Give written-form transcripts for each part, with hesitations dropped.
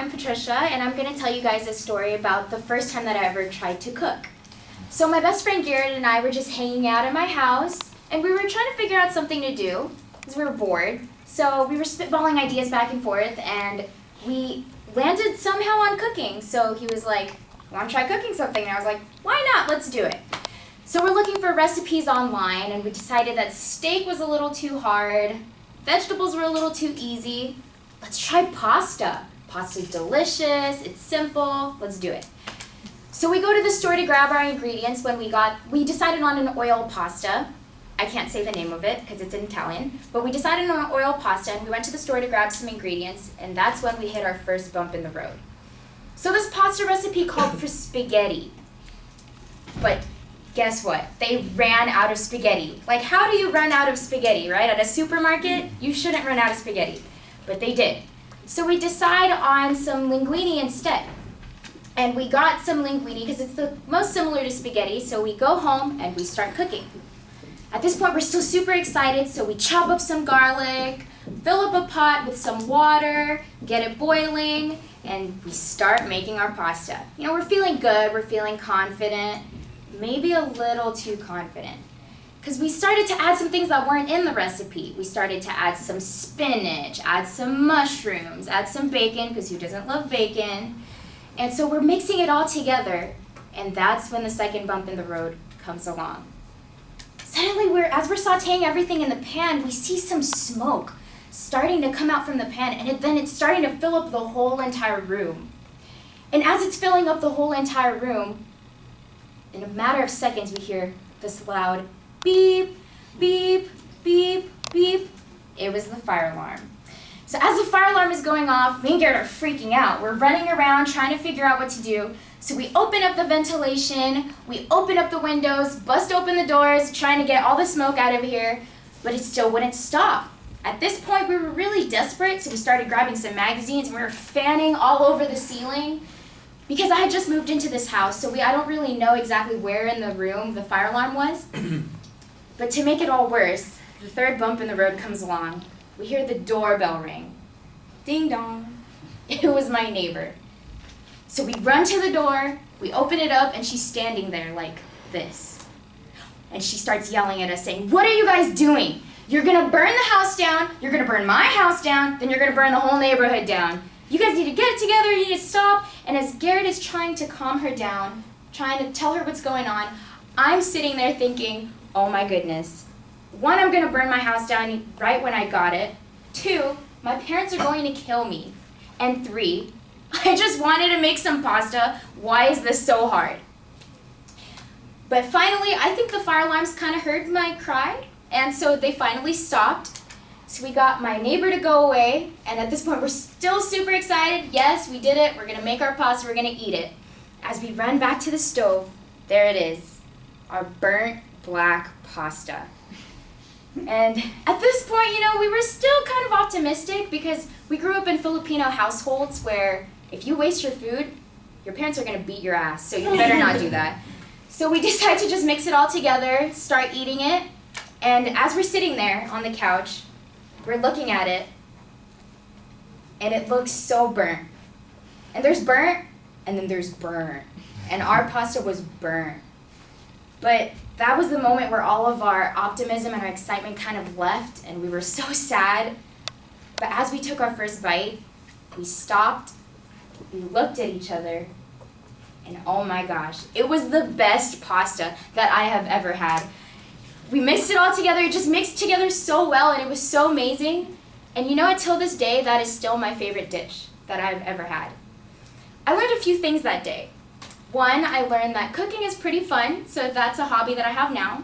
I'm Patricia, and I'm going to tell you guys a story about the first time that I ever tried to cook. So my best friend Garrett and I were just hanging out at my house, and we were trying to figure out something to do, because we were bored. So we were spitballing ideas back and forth, and we landed somehow on cooking. So he was like, want to try cooking something? And I was like, why not? Let's do it. So we're looking for recipes online, and we decided that steak was a little too hard, vegetables were a little too easy. Let's try pasta. Pasta's delicious, it's simple, let's do it. So we go to the store to grab our ingredients when we decided on an oil pasta. I can't say the name of it because it's in Italian, but we decided on an oil pasta and we went to the store to grab some ingredients, and that's when we hit our first bump in the road. So this pasta recipe called for spaghetti, but guess what? They ran out of spaghetti. Like, how do you run out of spaghetti, right? At a supermarket, you shouldn't run out of spaghetti, but they did. So we decide on some linguine instead. And we got some linguine because it's the most similar to spaghetti, so we go home and we start cooking. At this point, we're still super excited, so we chop up some garlic, fill up a pot with some water, get it boiling, and we start making our pasta. You know, we're feeling good, we're feeling confident, maybe a little too confident. Because we started to add some things that weren't in the recipe. We started to add some spinach, add some mushrooms, add some bacon, because who doesn't love bacon? And so we're mixing it all together, and that's when the second bump in the road comes along. Suddenly, as we're sauteing everything in the pan, we see some smoke starting to come out from the pan, and then it's starting to fill up the whole entire room. And as it's filling up the whole entire room, in a matter of seconds, we hear this loud beep, beep, beep, beep. It was the fire alarm. So as the fire alarm is going off, me and Garrett are freaking out. We're running around trying to figure out what to do. So we open up the ventilation, we open up the windows, bust open the doors, trying to get all the smoke out of here, but it still wouldn't stop. At this point, we were really desperate, so we started grabbing some magazines and we were fanning all over the ceiling. Because I had just moved into this house, so I don't really know exactly where in the room the fire alarm was. But to make it all worse, the third bump in the road comes along. We hear the doorbell ring. Ding dong. It was my neighbor. So we run to the door, we open it up, and she's standing there like this. And she starts yelling at us saying, "What are you guys doing? You're gonna burn the house down, you're gonna burn my house down, then you're gonna burn the whole neighborhood down. You guys need to get it together, you need to stop." And as Garrett is trying to calm her down, trying to tell her what's going on, I'm sitting there thinking, oh my goodness. 1, I'm gonna burn my house down right when I got it. 2, my parents are going to kill me. And 3, I just wanted to make some pasta. Why is this so hard? But finally, I think the fire alarms kind of heard my cry, and so they finally stopped. So we got my neighbor to go away, and at this point we're still super excited. Yes, we did it. We're gonna make our pasta, we're gonna eat it. As we run back to the stove, there it is, our burnt black pasta. And at this point, you know, we were still kind of optimistic because we grew up in Filipino households where if you waste your food, your parents are gonna beat your ass, so you better not do that. So we decided to just mix it all together, start eating it, and as we're sitting there on the couch, we're looking at it, and it looks so burnt. And there's burnt, and then there's burnt. And our pasta was burnt. But that was the moment where all of our optimism and our excitement kind of left, and we were so sad. But as we took our first bite, we stopped, we looked at each other, and oh my gosh, it was the best pasta that I have ever had. We mixed it all together, it just mixed together so well, and it was so amazing. And you know, until this day, that is still my favorite dish that I've ever had. I learned a few things that day. 1, I learned that cooking is pretty fun, so that's a hobby that I have now.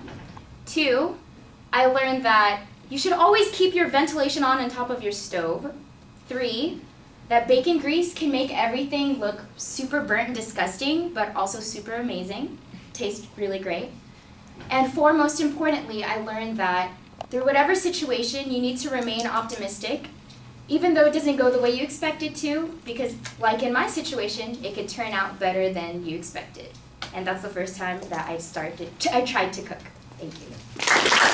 2, I learned that you should always keep your ventilation on top of your stove. 3, that bacon grease can make everything look super burnt and disgusting, but also super amazing. Tastes really great. And 4, most importantly, I learned that through whatever situation, you need to remain optimistic, even though it doesn't go the way you expect it to, because like in my situation, it could turn out better than you expected. And that's the first time that I tried to cook. Thank you.